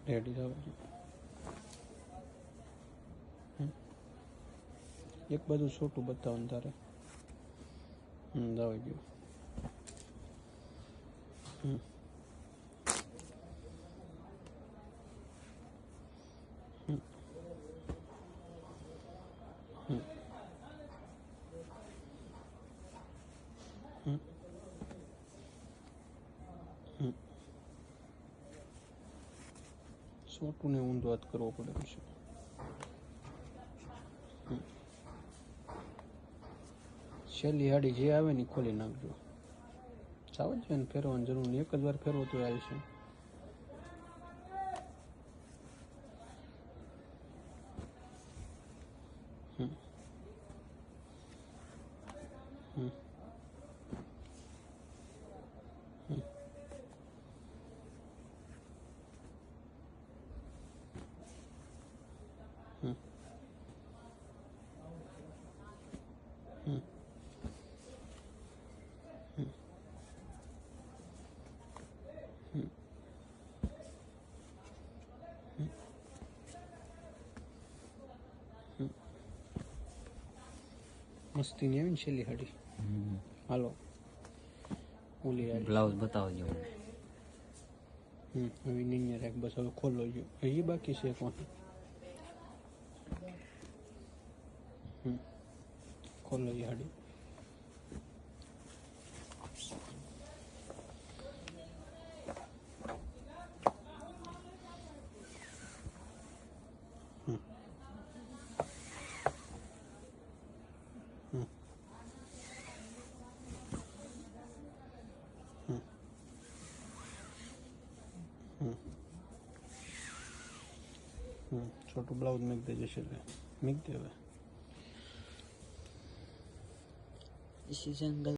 ready જાવ એક બધું છોટું બતાવો તારે જવા દો છોટું ને ઊંધો હાથ કરવો પડે છે છેલ્લી હાડી જે આવે ને ખોલી નાખજો સાવ જ ને ફેરવાની જરૂર નહીં એક જ વાર ફેરવો તો આવી છે મસ્તી ની આવી ને છેલ્લી હાડી હાલો ઓલી બ્લાઉઝ બતાવજો હવે નહીં રાખ બસ હવે ખોલો જો એ બાકી છે કોણ ખોલો એ હાડી छोटू ब्लाउज मिल दे जैसे मिल दे इसी जंगल